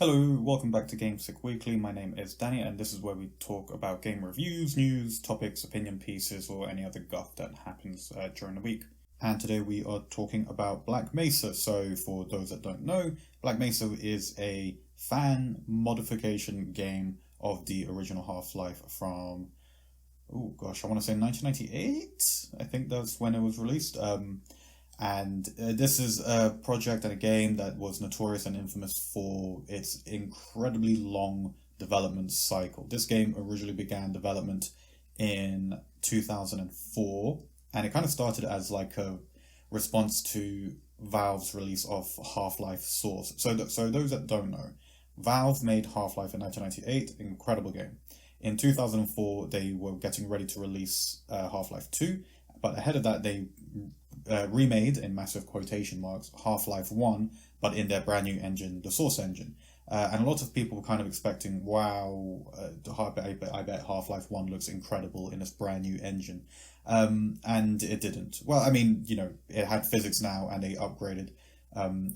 Hello, welcome back to GameCyc Weekly. My name is Danny, and this is where we talk about game reviews, news, topics, opinion pieces, or any other guff that happens during the week. And today we are talking about Black Mesa. So, for those that don't know, Black Mesa is a fan modification game of the original Half-Life from, oh gosh, I want to say 1998. I think that's when it was released. And this is a project and a game that was notorious and infamous for its incredibly long development cycle. This game originally began development in 2004, and it kind of started as like a response to Valve's release of Half-Life Source. So those that don't know, Valve made Half-Life in 1998, incredible game. In 2004, they were getting ready to release Half-Life 2, but ahead of that, they remade, in massive quotation marks, Half-Life 1, but in their brand new engine, the Source engine. And a lot of people were kind of expecting, wow, I bet Half-Life 1 looks incredible in this brand new engine. And it didn't. Well, I mean, it had physics now, and they upgraded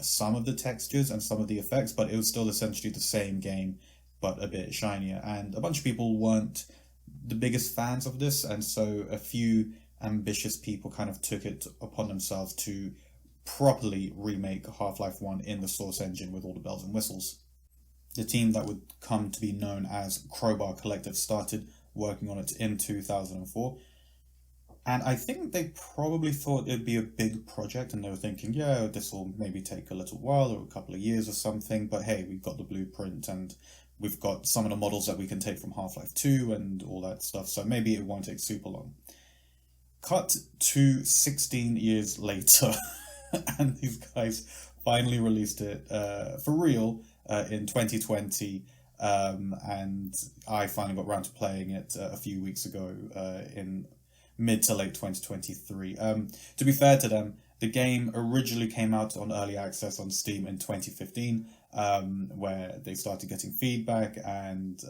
some of the textures and some of the effects, but it was still essentially the same game, but a bit shinier. And a bunch of people weren't the biggest fans of this, and so a few ambitious people kind of took it upon themselves to properly remake Half-Life 1 in the Source engine with all the bells and whistles. The team that would come to be known as Crowbar Collective started working on it in 2004. And I think they probably thought it'd be a big project, and they were thinking, yeah, this will maybe take a little while or a couple of years or something, but hey, we've got the blueprint and we've got some of the models that we can take from Half-Life 2 and all that stuff, so maybe it won't take super long. Cut to 16 years later, and these guys finally released it for real in 2020, and I finally got around to playing it a few weeks ago in mid to late 2023. To be fair to them, the game originally came out on early access on Steam in 2015, where they started getting feedback and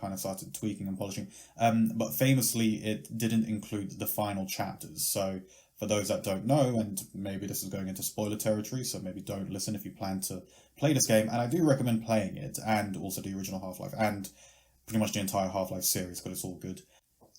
kind of started tweaking and polishing. But famously, it didn't include the final chapters. So for those that don't know, and maybe this is going into spoiler territory, so maybe don't listen if you plan to play this game. And I do recommend playing it, and also the original Half-Life, and pretty much the entire Half-Life series, because it's all good.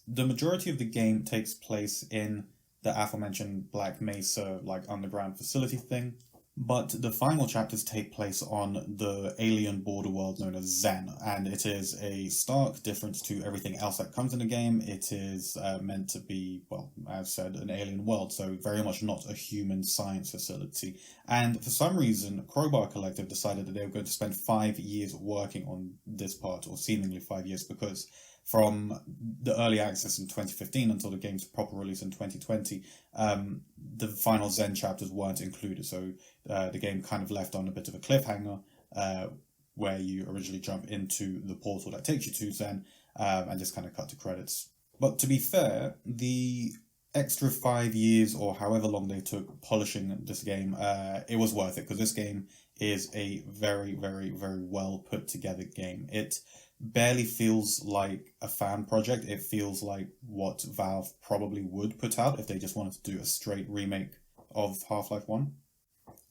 The majority of the game takes place in the aforementioned Black Mesa, like, underground facility thing. But the final chapters take place on the alien border world known as Zen, and it is a stark difference to everything else that comes in the game. It is meant to be, well, as said, an alien world, so very much not a human science facility. And for some reason, Crowbar Collective decided that they were going to spend 5 years working on this part, or seemingly 5 years, because from the early access in 2015 until the game's proper release in 2020, the final Zen chapters weren't included, so the game kind of left on a bit of a cliffhanger, where you originally jump into the portal that takes you to Zen, and just kind of cut to credits. But to be fair, the extra 5 years, or however long they took polishing this game, it was worth it, because this game is a very, very, very well put together game. It barely feels like a fan project. It feels like what Valve probably would put out if they just wanted to do a straight remake of Half-Life 1.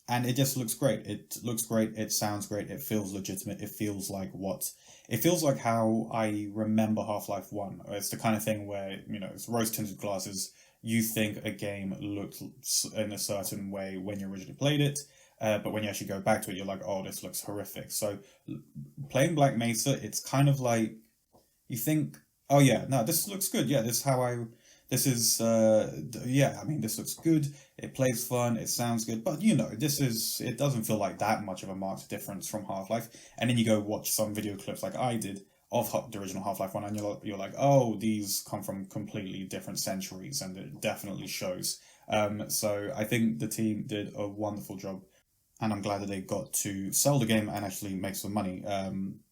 And it just looks great. It looks great, it sounds great, it feels legitimate, it feels like how I remember Half-Life 1. It's the kind of thing where, it's rose-tinted glasses. You think a game looked in a certain way when you originally played it, but when you actually go back to it, you're like, oh, this looks horrific. So playing Black Mesa, it's kind of like, you think, oh yeah, no, this looks good. Yeah, this looks good. It plays fun, it sounds good, but it doesn't feel like that much of a marked difference from Half-Life. And then you go watch some video clips like I did of the original Half-Life 1, and you're like, oh, these come from completely different centuries, and it definitely shows. So I think the team did a wonderful job, and I'm glad that they got to sell the game and actually make some money.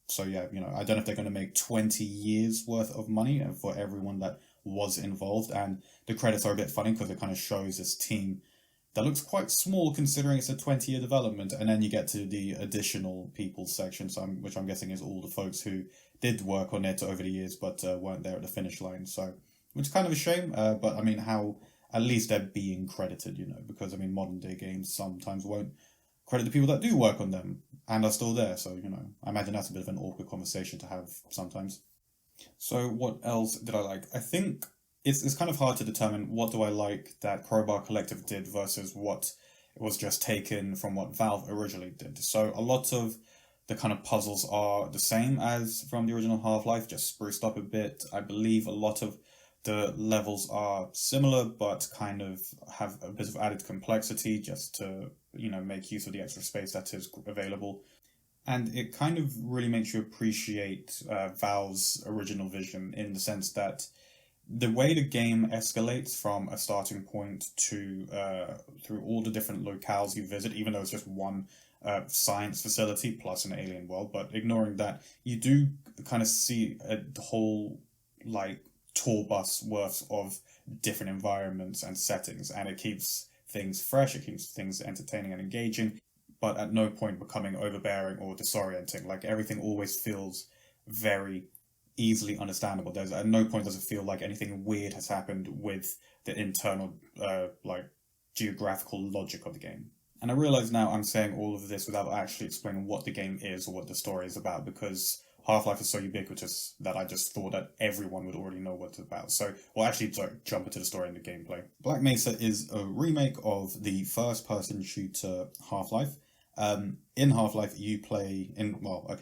So yeah, I don't know if they're going to make 20 years worth of money for everyone that was involved, and the credits are a bit funny because it kind of shows this team that looks quite small considering it's a 20-year development, and then you get to the additional people section, which I'm guessing is all the folks who did work on it over the years but weren't there at the finish line, so which is kind of a shame, but I mean, how at least they're being credited, because I mean, modern day games sometimes won't credit the people that do work on them. and are still there. So, I imagine that's a bit of an awkward conversation to have sometimes. So what else did I like? I think it's kind of hard to determine what do I like that Crowbar Collective did versus what was just taken from what Valve originally did. So a lot of the kind of puzzles are the same as from the original Half-Life, just spruced up a bit. I believe a lot of the levels are similar, but kind of have a bit of added complexity just to, make use of the extra space that is available. And it kind of really makes you appreciate Valve's original vision in the sense that the way the game escalates from a starting point to through all the different locales you visit, even though it's just one science facility plus an alien world, but ignoring that, you do kind of see a whole tour bus worth of different environments and settings, and it keeps things fresh, it keeps things entertaining and engaging, but at no point becoming overbearing or disorienting. Like, everything always feels very easily understandable. There's at no point does it feel like anything weird has happened with the internal geographical logic of the game. And I realize now I'm saying all of this without actually explaining what the game is or what the story is about, because Half-Life is so ubiquitous that I just thought that everyone would already know what it's about. So we'll actually jump into the story and the gameplay. Black Mesa is a remake of the first-person shooter Half-Life. In Half-Life, you play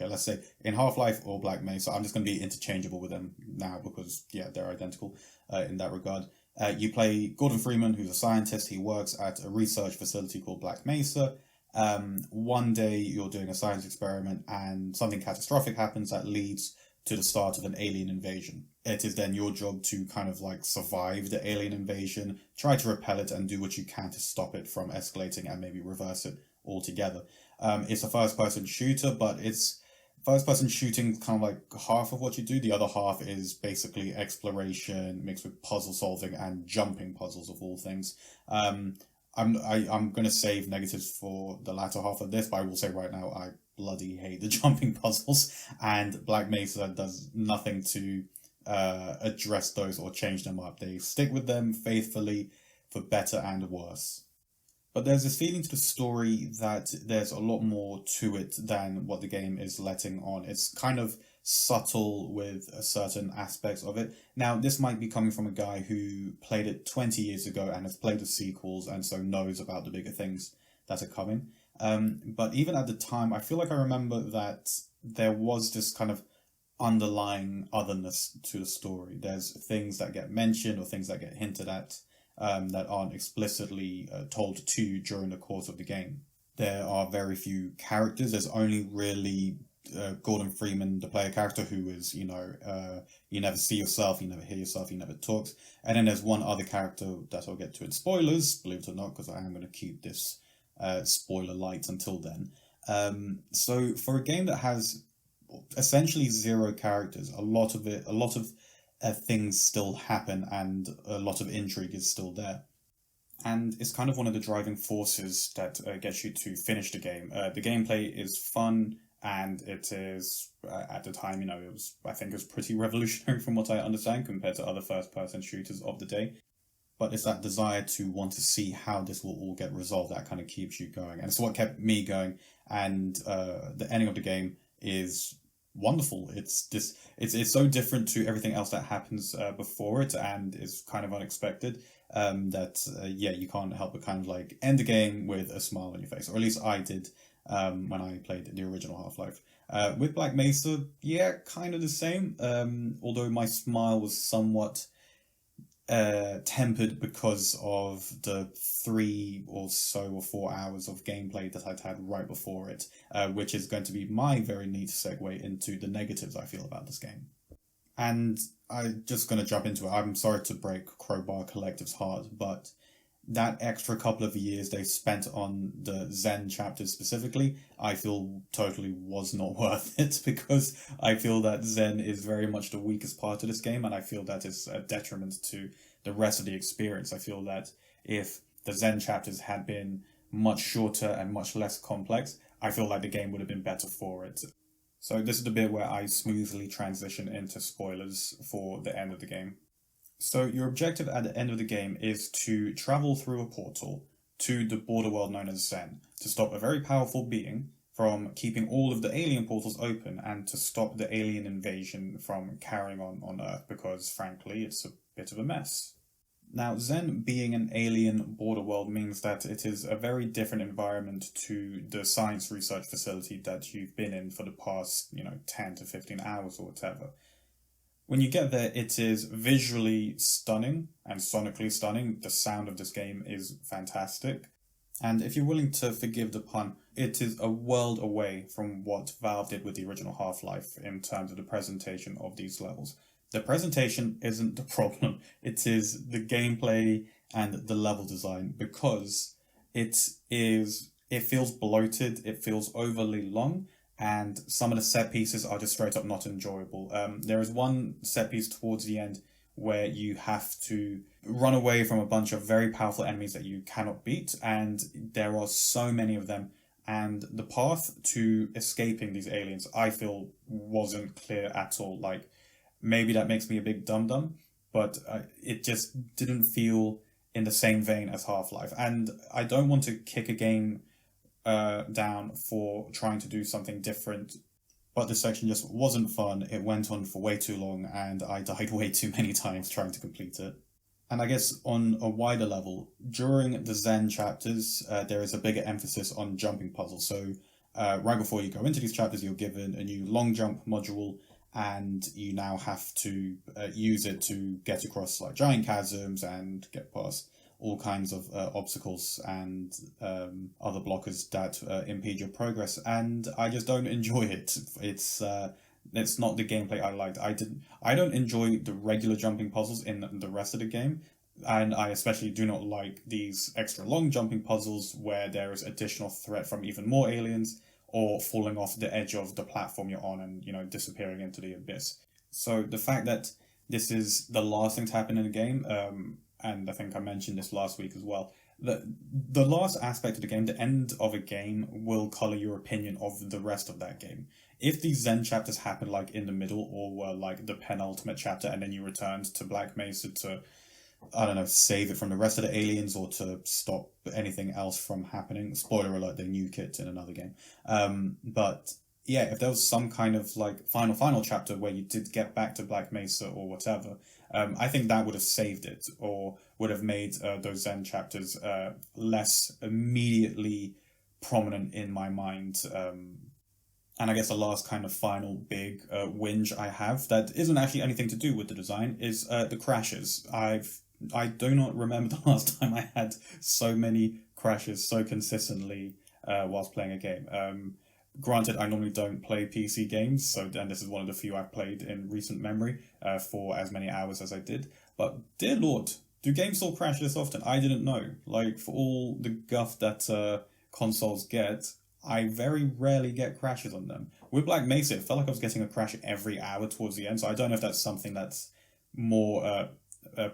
let's say in Half-Life or Black Mesa. I'm just going to be interchangeable with them now because, yeah, they're identical in that regard. You play Gordon Freeman, who's a scientist. He works at a research facility called Black Mesa. One day you're doing a science experiment and something catastrophic happens that leads to the start of an alien invasion. It is then your job to kind of survive the alien invasion, try to repel it, and do what you can to stop it from escalating and maybe reverse it altogether. It's a first-person shooter, but it's first-person shooting kind of half of what you do. The other half is basically exploration mixed with puzzle solving and jumping puzzles of all things. I'm going to save negatives for the latter half of this, but I will say right now I bloody hate the jumping puzzles, and Black Mesa does nothing to address those or change them up. They stick with them faithfully for better and worse. But there's this feeling to the story that there's a lot more to it than what the game is letting on. It's kind of subtle with certain aspects of it. Now, this might be coming from a guy who played it 20 years ago and has played the sequels and so knows about the bigger things that are coming. But even at the time, I feel like I remember that there was this kind of underlying otherness to the story. There's things that get mentioned or things that get hinted at that aren't explicitly told to you during the course of the game. There are very few characters. There's only really Gordon Freeman, the player character, who is, you never see yourself, you never hear yourself, you never talks. And then there's one other character that I'll get to in spoilers, believe it or not, because I am going to keep this spoiler light until then. So for a game that has essentially zero characters, a lot of things still happen and a lot of intrigue is still there. And it's kind of one of the driving forces that gets you to finish the game. The gameplay is fun, and it is, at the time, I think it was pretty revolutionary from what I understand compared to other first-person shooters of the day. But it's that desire to want to see how this will all get resolved that kind of keeps you going. And it's what kept me going. And the ending of the game is wonderful. It's so different to everything else that happens before it, and is kind of unexpected. You can't help but kind of end the game with a smile on your face, or at least I did when I played the original Half-Life. With Black Mesa, yeah, kind of the same. Although my smile was somewhat tempered because of the 3 or 4 hours of gameplay that I'd had right before it, which is going to be my very neat segue into the negatives I feel about this game. And I'm just going to jump into it. I'm sorry to break Crowbar Collective's heart, but that extra couple of years they spent on the Zen chapters specifically, I feel totally was not worth it, because I feel that Zen is very much the weakest part of this game, and I feel that is a detriment to the rest of the experience. I feel that if the Zen chapters had been much shorter and much less complex, I feel like the game would have been better for it. So this is the bit where I smoothly transition into spoilers for the end of the game. So your objective at the end of the game is to travel through a portal to the border world known as Zen, to stop a very powerful being from keeping all of the alien portals open and to stop the alien invasion from carrying on Earth because, frankly, it's a bit of a mess. Now, Zen being an alien border world means that it is a very different environment to the science research facility that you've been in for the past, 10 to 15 hours or whatever. When you get there, it is visually stunning and sonically stunning. The sound of this game is fantastic. And if you're willing to forgive the pun, it is a world away from what Valve did with the original Half-Life in terms of the presentation of these levels. The presentation isn't the problem. It is the gameplay and the level design, because it feels bloated, it feels overly long, and some of the set pieces are just straight up not enjoyable. There is one set piece towards the end where you have to run away from a bunch of very powerful enemies that you cannot beat, and there are so many of them. And the path to escaping these aliens, I feel, wasn't clear at all. Like, maybe that makes me a big dum-dum, but it just didn't feel in the same vein as Half-Life. And I don't want to kick a game down for trying to do something different, but this section just wasn't fun. It went on for way too long, and I died way too many times trying to complete it. And I guess on a wider level, during the Zen chapters, there is a bigger emphasis on jumping puzzles. So right before you go into these chapters, you're given a new long jump module, and you now have to use it to get across like giant chasms and get past all kinds of obstacles and other blockers that impede your progress. And I just don't enjoy it. It's not the gameplay I liked. I don't enjoy the regular jumping puzzles in the rest of the game, and I especially do not like these extra long jumping puzzles where there is additional threat from even more aliens, or falling off the edge of the platform you're on and, disappearing into the abyss. So the fact that this is the last thing to happen in the game, and I think I mentioned this last week as well, the last aspect of the game, the end of a game, will colour your opinion of the rest of that game. If these Zen chapters happen like in the middle, or were like the penultimate chapter, and then you returned to Black Mesa to, I don't know, save it from the rest of the aliens or to stop anything else from happening. Spoiler alert, they nuke it in another game. But yeah, if there was some kind of like final chapter where you did get back to Black Mesa or whatever, I think that would have saved it, or would have made those Zen chapters less immediately prominent in my mind. And I guess the last kind of final big whinge I have that isn't actually anything to do with the design is the crashes. I do not remember the last time I had so many crashes so consistently whilst playing a game. Granted, I normally don't play PC games, and this is one of the few I've played in recent memory for as many hours as I did. But dear Lord, do games still crash this often? I didn't know. Like, for all the guff that consoles get, I very rarely get crashes on them. With Black Mesa, it felt like I was getting a crash every hour towards the end, so I don't know if that's something that's more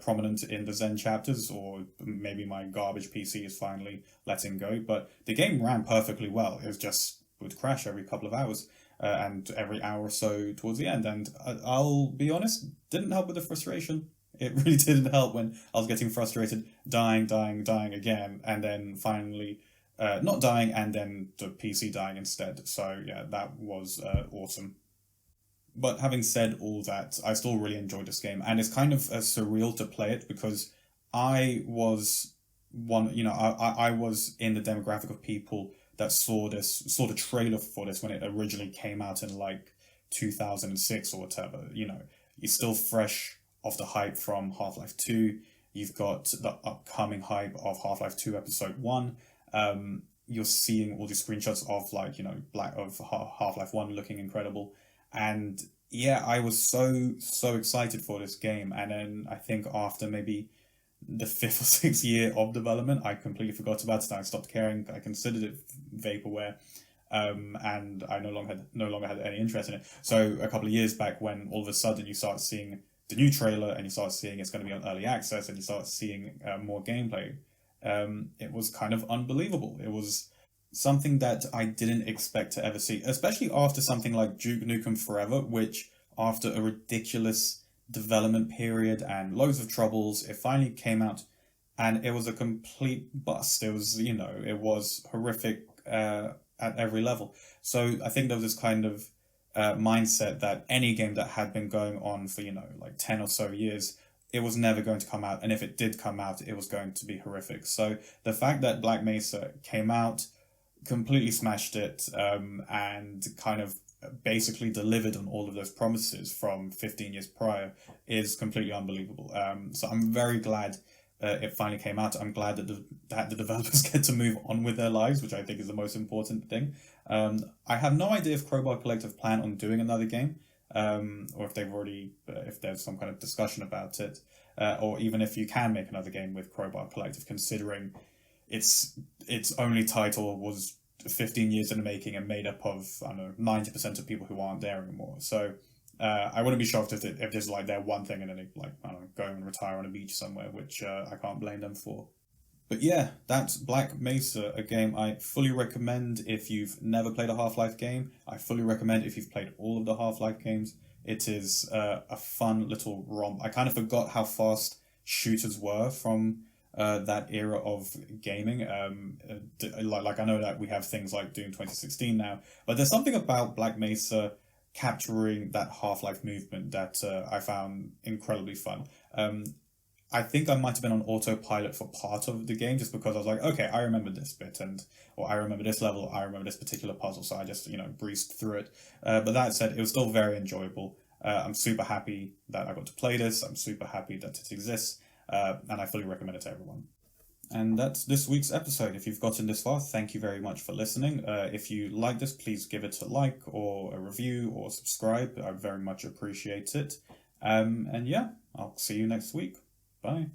prominent in the Zen chapters, or maybe my garbage PC is finally letting go, but the game ran perfectly well. It was just would crash every couple of hours, and every hour or so towards the end, and I'll be honest, didn't help with the frustration. It really didn't help when I was getting frustrated, dying again, and then finally not dying, and then the PC dying instead. So yeah, that was awesome. But having said all that, I still really enjoyed this game, and it's kind of surreal to play it because I was I was in the demographic of people that saw the trailer for this when it originally came out in like 2006 or whatever. You're still fresh off the hype from Half-Life 2. You've got the upcoming hype of Half-Life 2 Episode 1. You're seeing all these screenshots of Half-Life 1 looking incredible. And yeah, I was so excited for this game. And then I think after maybe the 5th or 6th year of development, I completely forgot about it. I stopped caring. I considered it vaporware. And I no longer had any interest in it. So a couple of years back, when all of a sudden you start seeing the new trailer and you start seeing it's going to be on early access and you start seeing more gameplay, it was kind of unbelievable. It was something that I didn't expect to ever see, especially after something like Duke Nukem Forever, which after a ridiculous development period and loads of troubles, it finally came out and it was a complete bust. It was, it was horrific, at every level. So I think there was this kind of mindset that any game that had been going on for, like 10 or so years, it was never going to come out. And if it did come out, it was going to be horrific. So the fact that Black Mesa came out, completely smashed it, and kind of basically delivered on all of those promises from 15 years prior is completely unbelievable. So I'm very glad it finally came out. I'm glad that the developers get to move on with their lives, which I think is the most important thing. I have no idea if Crowbar Collective plan on doing another game, or if they've already, if there's some kind of discussion about it, or even if you can make another game with Crowbar Collective, considering its only title was 15 years in the making and made up of, I don't know, 90% of people who aren't there anymore. So I wouldn't be shocked if there's like their one thing and then they, like, I don't know, go and retire on a beach somewhere, which I can't blame them for. But yeah, that's Black Mesa, a game I fully recommend if you've never played a Half-Life game. I fully recommend if you've played all of the Half-Life games. It is a fun little romp. I kind of forgot how fast shooters were from that era of gaming. Like I know that we have things like Doom 2016 now, but there's something about Black Mesa capturing that Half-Life movement that I found incredibly fun. I think I might have been on autopilot for part of the game just because I was like, okay, I remember this bit, or I remember this level, I remember this particular puzzle, so I just, breezed through it. But that said, it was still very enjoyable. I'm super happy that I got to play this. I'm super happy that it exists, and I fully recommend it to everyone. And that's this week's episode. If you've gotten this far, thank you very much for listening. If you like this, please give it a like or a review or subscribe. I very much appreciate it. And yeah, I'll see you next week. Bye.